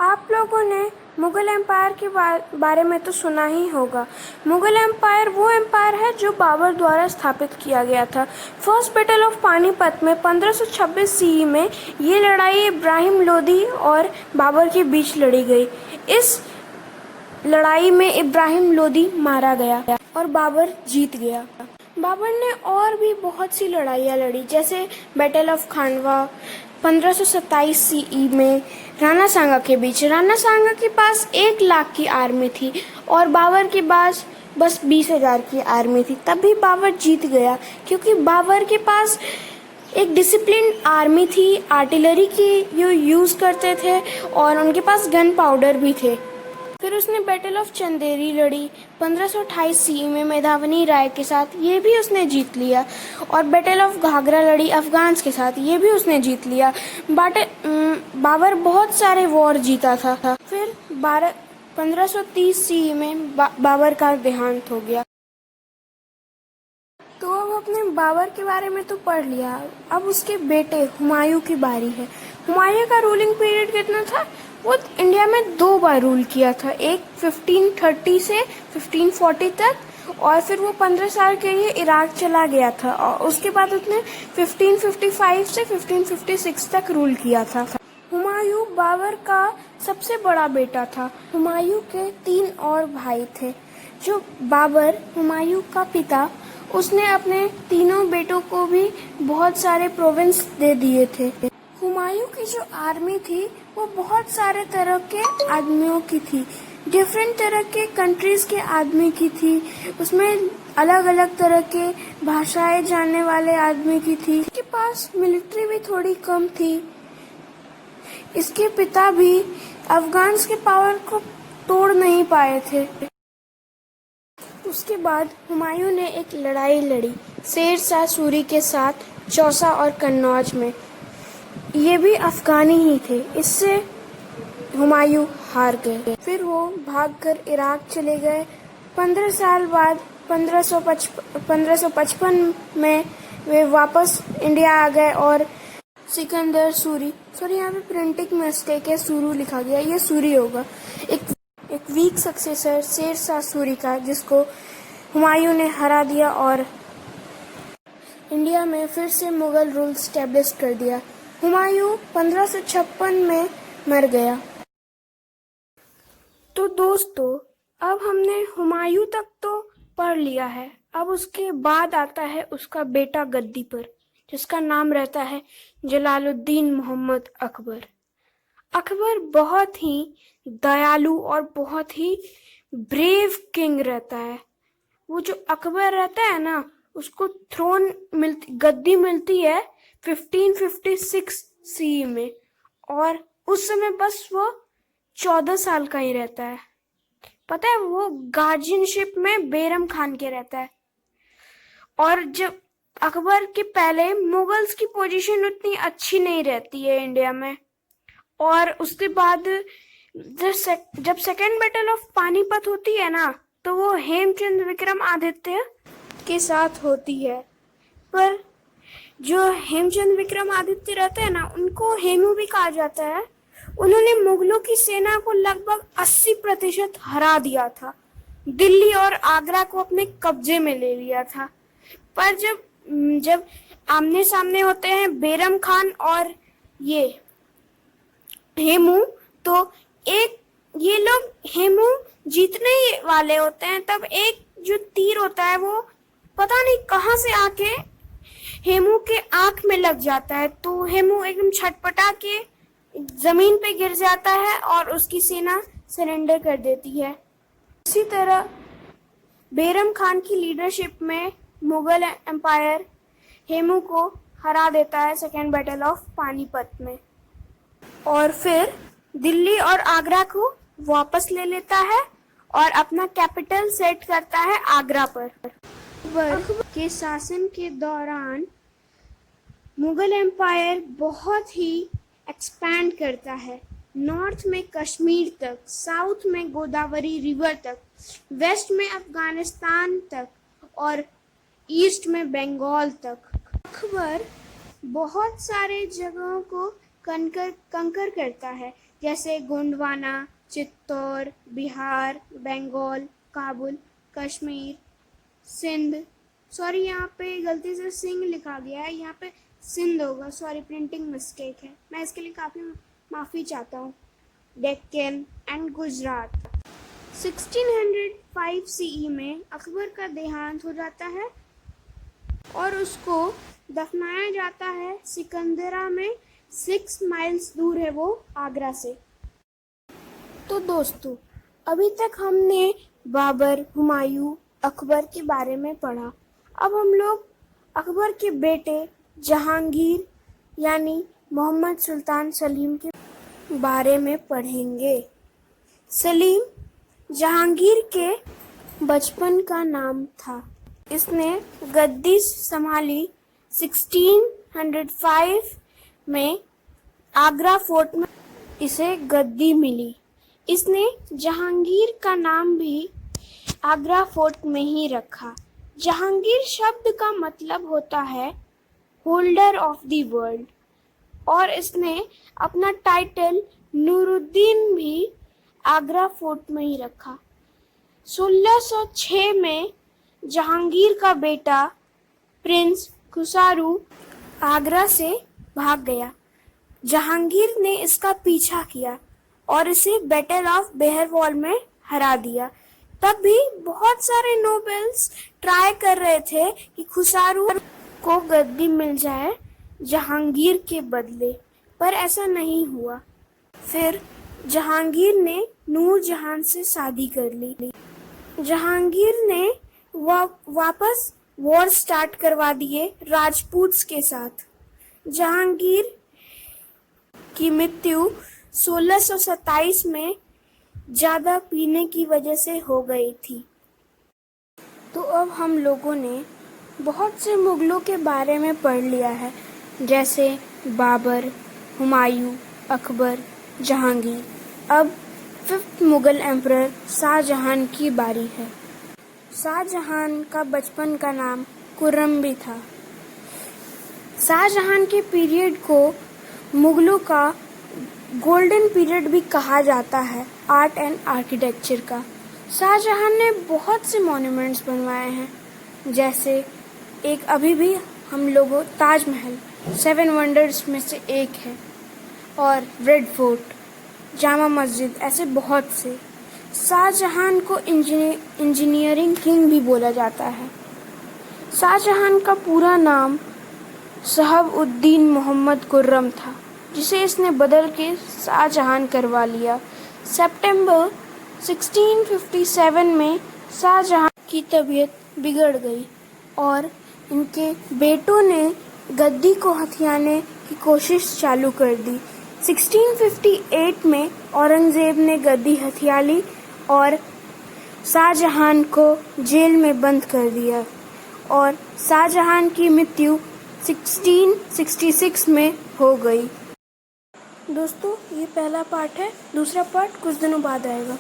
आप लोगों ने मुग़ल एम्पायर के बारे में तो सुना ही होगा। मुग़ल एम्पायर वो एम्पायर है जो बाबर द्वारा स्थापित किया गया था। फर्स्ट बैटल ऑफ पानीपत में 1526 सीई में ये लड़ाई इब्राहिम लोदी और बाबर के बीच लड़ी गई। इस लड़ाई में इब्राहिम लोदी मारा गया और बाबर जीत गया। बाबर ने और भी बहुत सी लड़ाइयाँ लड़ी, जैसे बैटल ऑफ खानवा 1527 सीई में राणा सांगा के बीच। राणा सांगा के पास 1 लाख की आर्मी थी और बाबर के पास बस 20,000 की आर्मी थी। तब भी बाबर जीत गया क्योंकि बाबर के पास एक डिसिप्लिन आर्मी थी, आर्टिलरी की जो यूज़ करते थे और उनके पास गन पाउडर भी थे। फिर उसने बैटल ऑफ चंदेरी लड़ी 1528 सीई में मेधावनी राय के साथ, ये भी उसने जीत लिया। और बैटल ऑफ घाघरा लड़ी अफगान्स के साथ, ये भी उसने जीत लिया। बाबर बहुत सारे वॉर जीता था। फिर 1530 सीई में बाबर का देहांत हो गया। तो अब अपने बाबर के बारे में तो पढ़ लिया, अब उसके बेटे हुमायूं की बारी है। हुमायूं का रूलिंग पीरियड कितना था? वो इंडिया में 2 बार रूल किया था, एक 1530 से 1540 तक और फिर वो 15 साल के लिए इराक चला गया था और उसके बाद उसने 1555 से 1556 तक रूल किया था। हुमायूं बाबर का सबसे बड़ा बेटा था। हुमायूं के 3 और भाई थे। जो बाबर, हुमायूं का पिता, उसने अपने तीनों बेटों को भी बहुत सारे प्रोविंस दे दिए थे। हुमायूं की जो आर्मी थी वो बहुत सारे तरह के आदमियों की थी, डिफरेंट तरह के कंट्रीज के आदमी की थी। उसमें अलग अलग तरह के भाषाएं जानने वाले आदमी की थी। इसके पास मिलिट्री भी थोड़ी कम थी। इसके पिता भी अफगान्स के पावर को तोड़ नहीं पाए थे। उसके बाद हुमायूं ने एक लड़ाई लड़ी शेर शाह सूरी के साथ चौसा और कन्नौज में। ये भी अफगानी ही थे। इससे हुमायूं हार गए। फिर वो भागकर इराक चले गए। 15 साल बाद 1555 में वे वापस इंडिया आ गए और सिकंदर सूरी, सॉरी यहाँ पे प्रिंटिंग मिस्टेक है, सूरू लिखा गया, ये सूरी होगा, एक वीक सक्सेसर शेर शाह सूरी का, जिसको हुमायूं ने हरा दिया और इंडिया में फिर से मुगल रूल स्टैब्लिश कर दिया। हुमायूं 1556 में मर गया। तो दोस्तों, अब हमने हुमायूं तक तो पढ़ लिया है। अब उसके बाद आता है उसका बेटा गद्दी पर, जिसका नाम रहता है जलालुद्दीन मोहम्मद अकबर। अकबर बहुत ही दयालु और बहुत ही ब्रेव किंग रहता है। वो जो अकबर रहता है ना, उसको गद्दी मिलती है 1556 सीई में और उस समय बस वो 14 साल का ही रहता है। पता है, वो गार्जियनशिप में बेरम खान के रहता है। और जब अकबर के पहले मुगल्स की पोजीशन उतनी अच्छी नहीं रहती है इंडिया में, और उसके बाद जब सेकेंड बैटल ऑफ पानीपत होती है ना, तो वो हेमचंद विक्रमादित्य के साथ होती है। पर जो हेमचंद विक्रमादित्य रहते हैं ना, उनको हेमू भी कहा जाता है। उन्होंने मुगलों की सेना को लगभग 80% हरा दिया था, दिल्ली और आगरा को अपने कब्जे में ले लिया था। पर जब आमने सामने होते हैं बेरम खान और ये हेमू, तो ये लोग हेमू जीतने ही वाले होते हैं। तब एक जो तीर होता है वो पता नहीं कहां से आके हेमू के आंख में लग जाता है, तो हेमू एकदम छटपटा के जमीन पे गिर जाता है और उसकी सेना सरेंडर कर देती है। इसी तरह बेरम खान की लीडरशिप में मुगल एम्पायर हेमू को हरा देता है सेकेंड बैटल ऑफ पानीपत में, और फिर दिल्ली और आगरा को वापस ले लेता है और अपना कैपिटल सेट करता है आगरा पर। अकबर के शासन के दौरान मुगल एम्पायर बहुत ही एक्सपैंड करता है। नॉर्थ में कश्मीर तक, साउथ में गोदावरी रिवर तक, वेस्ट में अफगानिस्तान तक और ईस्ट में बंगाल तक। अकबर बहुत सारे जगहों को कंकर करता है, जैसे गोंडवाना, चित्तौड़, बिहार, बंगाल, काबुल, कश्मीर, सिंध। सॉरी, यहाँ पे गलती से सिंह लिखा गया है, यहाँ पे सिंध होगा। सॉरी, प्रिंटिंग मिस्टेक है, मैं इसके लिए काफ़ी माफ़ी चाहता हूँ। डेक्कन एंड गुजरात। 1605 सीई में अकबर का देहांत हो जाता है और उसको दफनाया जाता है सिकंदरा में। 6 माइल्स दूर है वो आगरा से। तो दोस्तों, अभी तक हमने बाबर, हुमायूं, अकबर के बारे में पढ़ा। अब हम लोग अकबर के बेटे जहांगीर यानी मोहम्मद सुल्तान सलीम के बारे में पढ़ेंगे। सलीम जहांगीर के बचपन का नाम था। इसने गद्दी संभाली 1605 में। आगरा फोर्ट में इसे गद्दी मिली। इसने जहांगीर का नाम भी आगरा फोर्ट में ही रखा। जहांगीर शब्द का मतलब होता है होल्डर ऑफ द वर्ल्ड, और इसने अपना टाइटल नूरुद्दीन भी आगरा फोर्ट में ही रखा। 1606 में जहांगीर का बेटा प्रिंस खुसरू आगरा से भाग गया। जहांगीर ने इसका पीछा किया और इसे बैटल ऑफ बहरवाल में हरा दिया। तब भी बहुत सारे नोबल्स ट्राई कर रहे थे कि खुसरू को गद्दी मिल जाए जहांगीर के बदले, पर ऐसा नहीं हुआ। फिर जहांगीर ने नूरजहां से शादी कर ली। जहांगीर ने वापस वॉर स्टार्ट करवा दिए राजपूत्स के साथ। जहांगीर की मृत्यु 1627 में ज़्यादा पीने की वजह से हो गई थी। तो अब हम लोगों ने बहुत से मुगलों के बारे में पढ़ लिया है, जैसे बाबर, हुमायूं, अकबर, जहांगीर। अब 5th मुगल एम्परर शाहजहां की बारी है। शाहजहां का बचपन का नाम खुर्रम भी था। शाहजहां के पीरियड को मुगलों का गोल्डन पीरियड भी कहा जाता है आर्ट एंड आर्किटेक्चर का। शाहजहां ने बहुत से मॉन्यूमेंट्स बनवाए हैं, जैसे एक अभी भी हम लोगों ताजमहल 7 वंडर्स में से एक है, और रेड फोर्ट, जामा मस्जिद, ऐसे बहुत से। शाहजहां को इंजीनियरिंग किंग भी बोला जाता है। शाहजहां का पूरा नाम शहाबुद्दीन मोहम्मद खुर्रम था, जिसे इसने बदल के शाहजहां करवा लिया। सितंबर 1657 में शाहजहां की तबीयत बिगड़ गई और इनके बेटों ने गद्दी को हथियाने की कोशिश चालू कर दी। 1658 में औरंगजेब ने गद्दी हथिया ली और शाहजहां को जेल में बंद कर दिया, और शाहजहां की मृत्यु 1666 में हो गई। दोस्तों, ये पहला पार्ट है, दूसरा पार्ट कुछ दिनों बाद आएगा।